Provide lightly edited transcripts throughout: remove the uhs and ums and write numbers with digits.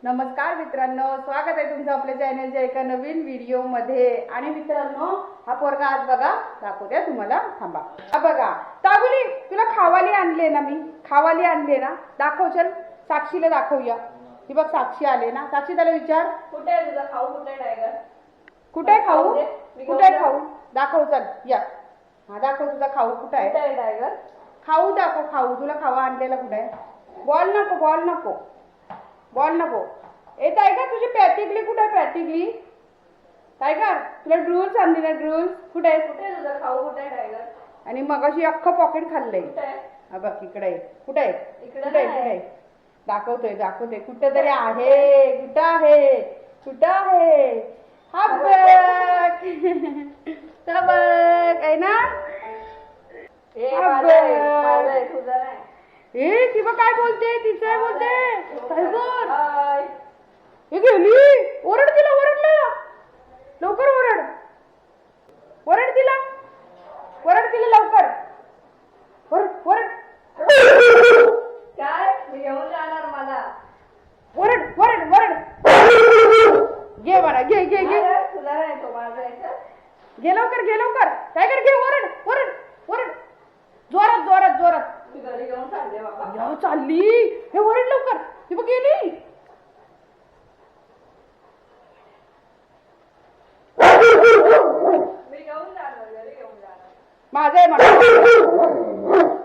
नमस्कार मित्रांनो, स्वागत आहे तुमचं आपल्या चॅनलच्या एका नवीन व्हिडिओ मध्ये। आणि मित्रांनो, हा पोरगा आज बघा दाखवते तुम्हाला, थांबा। हा बघा तागुली, तुला खावाली आणले ना, मी खावाली आणले ना, दाखव। चल साक्षीला दाखवूया। ही बघ साक्षी आले ना। साक्षी त्याला विचार, कुठे आहे तुझा खाऊ, कुठे टायगर, कुठे खाऊ, कुठे खाऊ, दाखव। चल या, हा दाखव तुझा खाऊ कुठे आहे टायगर, खाऊ दाखव। खाऊ तुला खावा आणलेला कुठे आहे? बॉल नको, बॉल नको, बॉल नको। ए टायगर, तुझी पॅटिकली कुठे आहे? पॅटिकली टायगर, तुला ड्रूल्स आणली ना, ड्रूल्स कुठे आहे? कुठे तुझा खाऊ, कुठे टायगर? आणि मग अशी अख्खं पॉकेट खाल्लंय। हा बघ इकडे आहे, कुठे आहे? कुठे आहे? दाखवतोय दाखवतोय, कुठे तरी आहे, कुठं आहे, कुठं आहे? हा बघ, आहे ना? ए ती बघ काय बोलते, तिचं बोलते हे गेली। ओरड तिला, ओरडला लवकर, ओरड, ओरड तिला, ओरड तिला लवकर, ओरड, ओरड। काय घेऊन जाणार मला? ओरड, ओरड, ओरड, घे मला, घे घे घे, तुला नाही तो माझा, घे लवकर, घे लवकर टायगर, घे, ओरड, ओरड, ओरड, जोरात जोरात जोरात। घरी घेऊन चालले बाबा, चालली, हे ओरड लवकर, ती बघ गेली। माझं आहे म्हणा,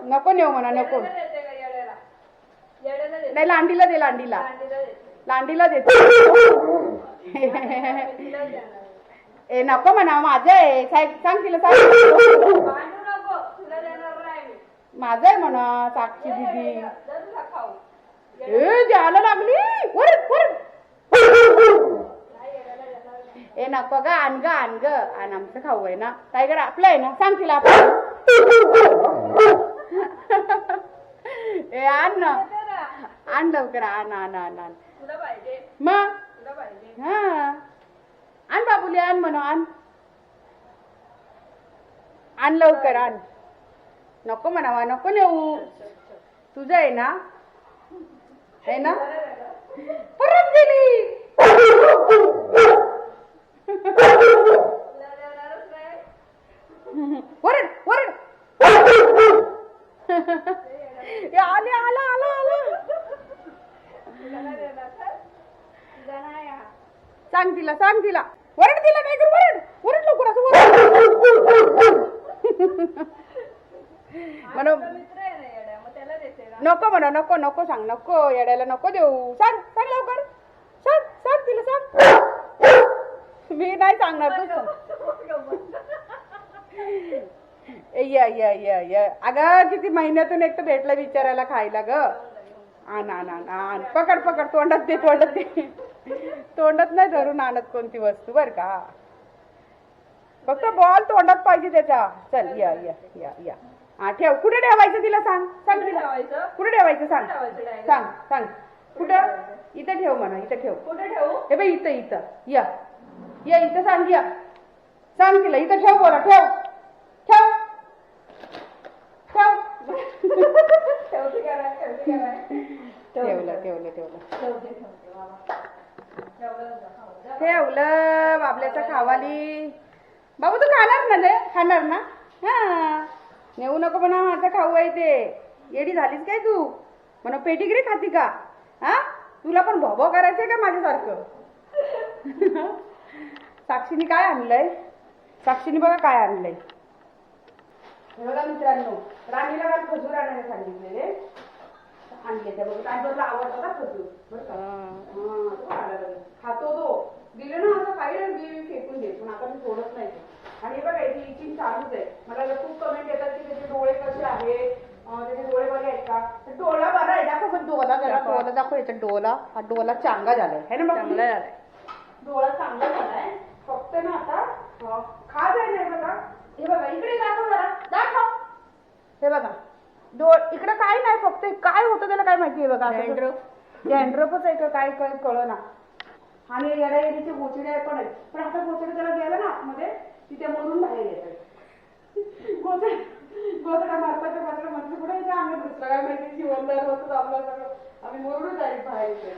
नको नेऊ म्हणा, नको नाही, लांडीला दे, लांडीला, लांडीला दे। ए नको म्हणा, माझं आहे, सांग तिला, सांग माझं आहे म्हणा साक्षी दीदी। ए द्यायला लागली, वरड वरड। ए नको ग, आण ग, आण ग, आण, आमचं खाऊ आहे ना टायगर, आपलं आहे ना, सांग तिला आपलं। ए आण ना, आण लवकर, आण आण आण आण, मग हा आण बाबुली, आण म्हणा, आण आण लवकर, आण। नको म्हणावा, नको नेऊ, तुझं आहे ना, आहे ना, परत गेली। वरड वरड, आले, आला आला आला, सांग तिला, सांग तिला, वरड तिला, काय कर, वरड, वरड लवकर, असं वरड। म्हणून नको म्हणा, नको नको, सांग नको, येड्याला नको देऊ, सांग, सांग लवकर, सांग, सांग तिला, सांग। मी नाही सांगणार, तू या या या या। अगं किती महिन्यातून एक तर भेटला विचारायला खायला ग, आण आण आण आण, पकड पकड, तोंडात दे, तोंडात दे, तोंडात नाही धरून आणत कोणती वस्तू बर का, फक्त बॉल तोंडात पाहिजे त्याच्या। चल या या या या, हा ठेव, कुठे ठेवायचं तिला सांग, सांग तिला कुठे ठेवायचं, सांग, सांग सांग, कुठं? इथं ठेव म्हणा, इथं ठेव, कुठे ठेवू? हे बाई इथं, इथं या या, इथं सांग, या सांग तिला, इथं ठेव, बोला, ठेव ठेव ठेव, ठेवलं ठेवलं ठेवलं ठेवलं, बाबल्याचं खावाली। बाबू तू खाणार ना, रे खाणार ना, हा नेऊ नको म्हणा, माझा खाऊ आहे ते। येडी झालीस काय तू, म्हणा पेटीगिरी खाती का? हा तुला पण भोभो करायचंय का माझ्यासारखं? साक्षीने काय आणलंय, साक्षीने बघा काय आणलंय, बघा मित्रांनो, राणीला काल खजूर आणायला सांगितलेले, आणले त्या बघा, काय बदला आवडतो का खजूर, बरं का, खातो तो, दिले ना असं काही नाही, फेकून दे, पण आता मी सोडत नाही। आणि बघा इथे इचिंग चालूच आहे, मला खूप कमेंट येतात की त्याचे डोळे कसे आहेत, त्याचे डोळे बरे आहेत का, डोळा बरा आहे, दाखव पण डोला, जरा डोला दाखव, याचा डोला, हा डोला चांगला झालाय है ना, चांगला झालाय, डोळा चांगला झालाय, फक्त ना आता खा जाय नाही बघा। हे बघा इकडे दाखव, जरा दाखव, हे बघा इकडे काय नाही, फक्त काय होतं त्याला काय माहितीये बघा, डॅन्ड्रफच आहे का काय, काय कळना। आणि येड्या येडीचे गोचडे पण आहेत, पण आता गोचडे त्याला गेलं ना आतमध्ये, तिथे मरून बाहेर येतात गोचडा मारपाच्या पात्र म्हणजे पुढे आम्ही दुसरं काय माहिती, जीवनदार होतं आपलं सगळं, आम्ही मरूनच आहे बाहेर येते।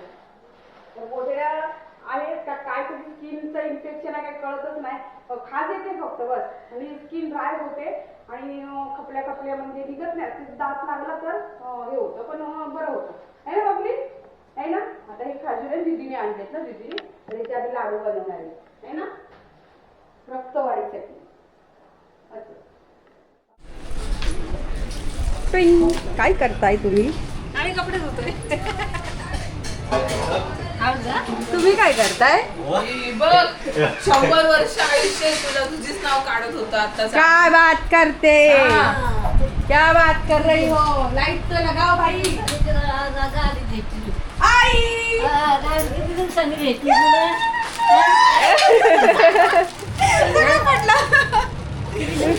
खाज येते फक्त बस आणि स्किन ड्राय होते आणि खपल्या म्हणजे निघत नाही. दात लागला तर हे होतं पण बरं होतं आहे ना बबली आहे ना. आता हे खाजूर आहे दीदीने आणलेत ना दीदीने तर इथे आधी लाडू बनवणार आहे ना रक्तवाढीसाठी असं. काय करताय तुम्ही? आणि कपडे धुतोय. तुम्ही काय करताय? बघ 100 वर्ष आयुष्य तुला तुझीच नाव काढत होतं आता. क्या बात करते क्या बात कर रही हो. लाइट तो लगाओ भाई. आई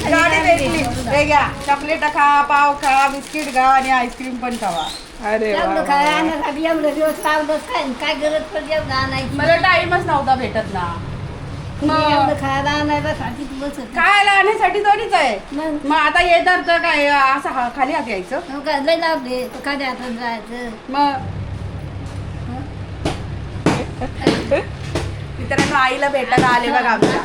गाडी भेटली. हे घ्या चॉकलेट खा पाव खा बिस्किट खा आणि आईस्क्रीम पण खावा. अरे काय गरज पडली मला टाइमच नव्हता भेटत ना. खायला आणण्यासाठी थोडीच आहे. मग आता येतात तर काय असं खाली हात यायचं मग. मित्रांनो आईला भेटायला आले बघा आमच्या.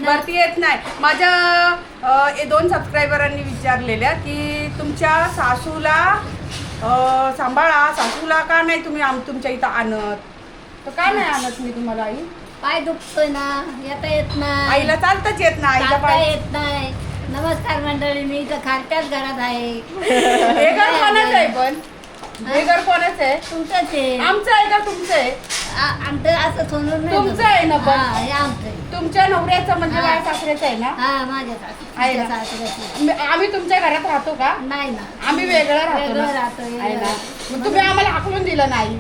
वरती येत नाही. माझ्या 2 सबस्क्रायबरांनी विचारलेल्या की तुमच्या सासूला सांभाळा सासूला का नाही तुम्ही तुमच्या इथं आणत. तर का नाही आणत मी तुम्हाला आई. पाय दुखतोय ना येता येत नाही. आईला चालताच येत नाही. आईला पाय येत नाही. नमस्कार मंडळी मी इथं खालच्याच घरात आहे. हे घर कोणाचं आहे पण हे घर कोणाचं आहे. तुमचंच आहे. आमचं आहे का तुमचं आहे. आमचं असं सोडून नाही. तुमचं आहे ना पण हे आमचं आहे. तुमच्या नवऱ्याचं म्हणजे माझ्या सासऱ्याचं आहे ना. हा माझ्या आहे ना? सासऱ्याचं आम्ही तुमच्या घरात राहतो का. नाही ना आम्ही वेगळं राहतो वेगळं ना. राहतो आहे ना. मग तुम्ही आम्हाला हाकलून दिलं नाही.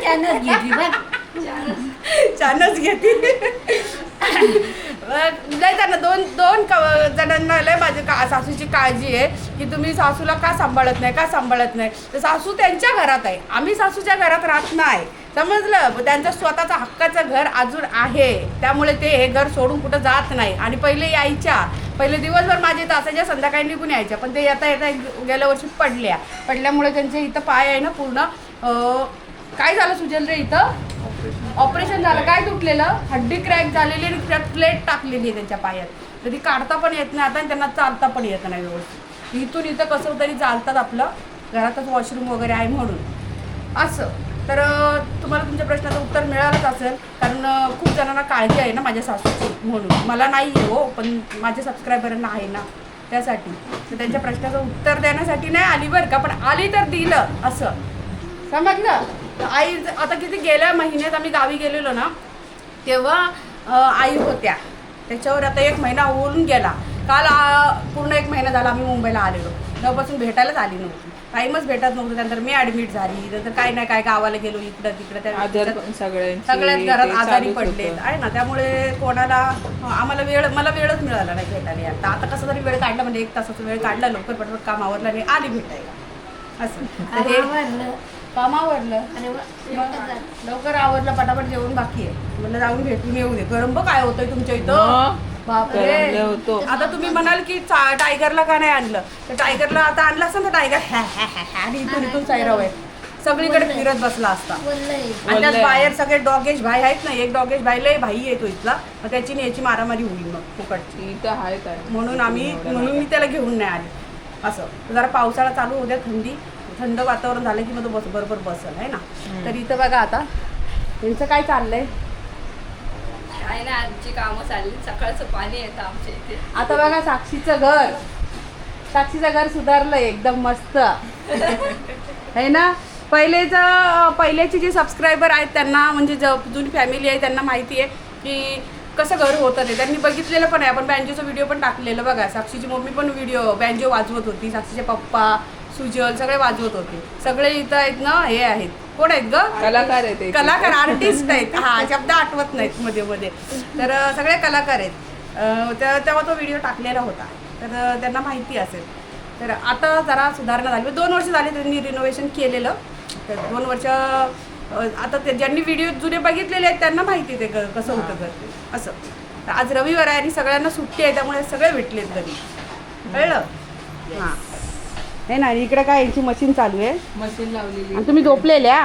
चॅनल घेतली बघ चानच घेते. नाही त्यांना दोन जणांना लय माझी सासूची काळजी आहे की तुम्ही सासूला का सांभाळत नाही. तर सासू त्यांच्या घरात आहे. आम्ही सासूच्या घरात राहत नाही. समजलं. त्यांचं स्वतःचं हक्काचं घर अजून आहे त्यामुळे ते हे घर सोडून कुठं जात नाही. आणि पहिले यायच्या पहिले दिवसभर माझ्या इथं असायच्या संध्याकाळी निघून यायच्या पण ते येता गेल्या वर्षी पडल्यामुळे त्यांचे इथं पाय आहे ना पूर्ण काय झालं सुजल रे इथं ऑपरेशन झालं. काय तुटलेलं हड्डी क्रॅक झालेली आणि प्लेट टाकलेली आहे त्यांच्या पायात. तर ती काढता पण येत नाही आता आणि त्यांना चालता पण येत नाही व्यवस्थित. इथून इथं कसं तरी चालतात आपलं घरातच वॉशरूम वगैरे आहे म्हणून असं. तर तुम्हाला तुमच्या प्रश्नाचं उत्तर मिळालंच असेल कारण खूप जणांना काळजी आहे ना माझ्या सासूची म्हणून. मला नाही आहे हो पण माझ्या सबस्क्रायबरांना आहे ना त्यासाठी. तर त्यांच्या प्रश्नाचं उत्तर देण्यासाठी नाही आली बरं का पण आली तर दिलं असं समजलं. आई आता किती गेल्या महिन्यात आम्ही गावी गेलेलो ना तेव्हा आई होत्या त्याच्यावर आता 1 महिना होऊन गेला. काल पूर्ण 1 महिना झाला आम्ही मुंबईला आलेलो. तेव्हापासून भेटायलाच आली नव्हती. टाईमच भेटत नव्हतं. त्यानंतर मी ॲडमिट झाली. नंतर काय नाही काय गावाला गेलो इकडं तिकडं सगळ्याच घरात आजारी पडलेत आहे ना. त्यामुळे कोणाला आम्हाला मला वेळच मिळाला नाही भेटायला. आता कसं तरी वेळ काढला म्हणजे 1 तासाचा वेळ काढला लवकर पटपट काम आवरलं आणि आली भेटायला असं. हे काम आवरलं लवकर आवरलं पटापट जेवण बाकी आहे मला जाऊन भेटून येऊ दे. गरम काय होतंय तुमच्या इथं बापरे. आता तुम्ही म्हणाल की टायगरला का नाही आणलं तर टायगरला आता आणलं असतं ना टायगर आणि इथून साईराव आहे सगळीकडे फिरत बसला असता. आणि त्यात बाहेर सगळे डॉगेश भाई आहेत ना. एक डॉगेश भाई लय भाई येतो इथला मग त्याची याची मारामारी होईल मग फुकटची म्हणून मी त्याला घेऊन नाही आले असं. जरा पावसाळा चालू होऊ द्या थंड वातावरण झालं की मग तो बरोबर बसल आहे ना. तर इथं बघा आता त्यांचं काय चाललंय. काय ना आमची कामं चालली. सकाळचं पाणी येतं आमच्या इथे. आता बघा साक्षीचं घर सुधारलं एकदम मस्त आहे ना. पहिल्याचे जे सबस्क्रायबर आहेत त्यांना म्हणजे जुनी फॅमिली आहे त्यांना माहिती आहे की कसं घर होतं ते त्यांनी बघितलेलं पण आहे. आपण बँजोचा व्हिडिओ पण टाकलेलं बघा. साक्षीची मम्मी पण बँजो वाजवत होती. साक्षीचे पप्पा सुजल सगळे वाजवत होते. सगळे इथं आहेत ना हे आहेत कोण आहेत ग कलाकार आहेत कलाकार आर्टिस्ट आहेत. हा शब्द आठवत नाहीत मध्ये तर सगळे कलाकार आहेत. तेव्हा तो व्हिडिओ टाकलेला होता तर त्यांना माहिती असेल. तर आता जरा सुधारणा झाली. 2 वर्ष झाले त्यांनी रिनोव्हेशन केलेलं. तर 2 वर्ष आता ज्यांनी व्हिडिओ जुने बघितलेले आहेत त्यांना माहिती ते कसं होतं घर असं. तर आज रविवार आहे आणि सगळ्यांना सुट्टी आहे त्यामुळे सगळे भेटलेत घरी कळलं. हां हे ना इकडे काय यांची मशीन चालू आहे मशीन लावलेली. आणि तुम्ही झोपलेल्या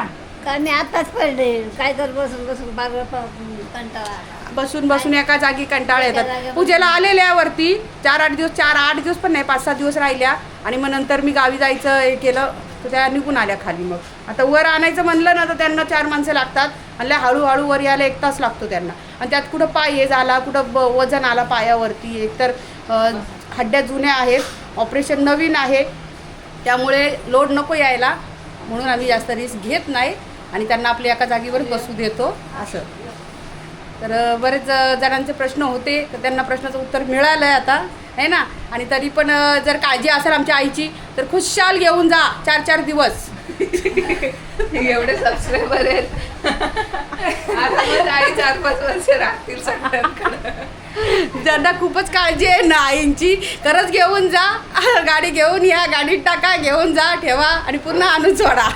का मी आताच पडले काय कर बसून बसून बार कंटाळा आला. बसून बसून एका जागी कंटाळा येतात. पूजेला आलेल्या वरती 4-8 दिवस 4-8 दिवस पण नाही 5-7 दिवस राहिल्या आणि मग नंतर मी गावी जायचं हे केलं तर त्या निघून आल्या खाली. मग आता वर आणायचं म्हणलं ना तर त्यांना 4 माणसं लागतात आणि हळूहळू वर यायला 1 तास लागतो त्यांना. आणि त्यात कुठं पाय हे झाला कुठं वजन आला पायावरती. एकतर हड्ड्या जुन्या आहेत, ऑपरेशन नवीन आहे, त्यामुळे लोड नको यायला म्हणून आम्ही जास्त रिस्क घेत नाही आणि त्यांना आपल्या एका जागेवर बसू देतो असं. तर बरेच जणांचे प्रश्न होते तर त्यांना प्रश्नाचं उत्तर मिळालं आहे आता आहे ना. आणि तरी पण जर काळजी असेल आमच्या आईची तर खुशाल घेऊन जा 4-4 दिवस. एवढे सबस्क्रायबर आहेत आता माझी आई 4-5 वर्ष राहतील सगळ्यांकडे. ज्यांना खूपच काळजी आहे ना आईंची खरंच घेऊन जा. गाडी घेऊन या, गाडीत टाका, घेऊन जा, ठेवा आणि पुन्हा आणून सोडा.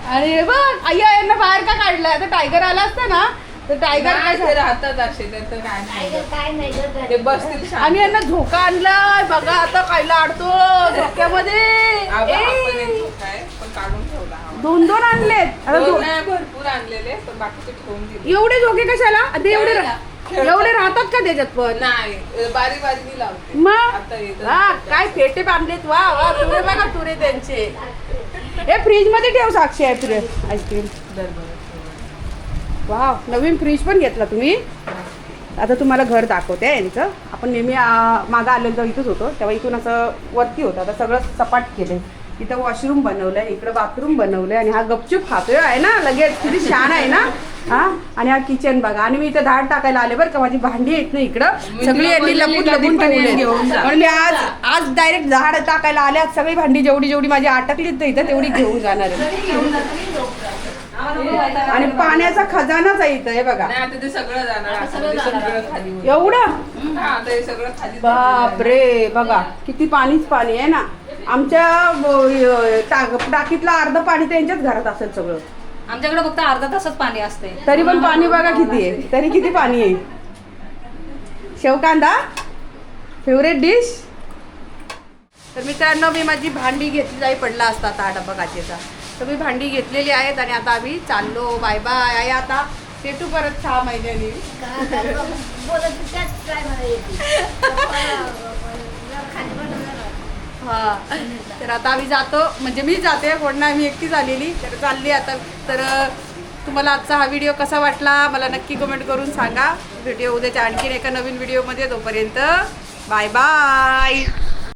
आणि बघ आई यांना बाहेर का काढलंय. आता टायगर आला असता ना तर टायगर काय ते राहतात असे त्याचं काय काय नाही. काय नाही गं ते बसतील शांत. आणि यांना झोका आणलाय बघा आता खायला अडतो झोक्यामध्ये. आपण ए, एक झोका आहे, पण काढून ठेवला हा. 2-2 आणलेत. आता दोन नाही, भरपूर आणलेले पण बाकीचे ठेवून दिले. एवढे झोके कशाला. ते एवढे राहतात का त्याच्यात पण. नाही बारीक बारीक लावते मग आता येतं. हा काय फेटे बांधलेत. वा वा तुरे बघा तुरे त्यांचे. हे फ्रीज मध्ये ठेव साक्षी आईस्क्रीम. वा नवीन फ्रीज पण घेतला तुम्ही. आता तुम्हाला घर दाखवते यांचं. आपण नेहमी मागं आलेलो जेव्हा इथंच होतो तेव्हा इथून असं वरती होतं. आता सगळं सपाट केलंय. इथं वॉशरूम बनवलंय, इकडं बाथरूम बनवलंय आणि हा गपचूप खातोय आहे ना लगेच. किती छान आहे ना. हा आणि हा किचन बघा. आणि मी इथं धाड टाकायला आले बरं का. माझी भांडी आहेत ना इकडं सगळी यांनी लपून ठेवले. म्हणजे आज डायरेक्ट झाड टाकायला आले. आज सगळी भांडी जेवढी माझी अटकलीत तर इथं तेवढी घेऊन जाणार आहे. आणि पाण्याचा खजानाच आहे इथं हे बघा. नाही आता ते सगळं जाणार आतमध्ये, सगळं खाली होईल. एवढं हा, आता हे सगळं खाली बापरे बघा किती पाणीच पाणी आहे ना. आमच्या टाकीतलं अर्ध पाणी त्यांच्याच घरात असेल सगळं. आमच्याकडे फक्त अर्धा तासच पाणी असते. तरी पण पाणी बघा किती आहे. तरी किती पाणी आहे. शेवकांदा फेवरेट डिश. तर मित्रांनो मी माझी भांडी घेतली जाई पडला असता आता हा डब्बा काचेचा. तर मी भांडी घेतलेली आहेत आणि आता आम्ही चाललो. Bye bye. आहे आता भेटू परत 6 महिन्यांनी. बोलत त्याच काय मला येते खाली हा तर आता आम्ही जातो. म्हणजे मी जाते कोण नाही मी एकटी झालेली तर चालली आता. तर तुम्हाला आजचा हा व्हिडिओ कसा वाटला मला नक्की कमेंट करून सांगा. व्हिडिओ उद्याच्या आणखीन एका नवीन व्हिडिओमध्ये. तोपर्यंत बाय बाय.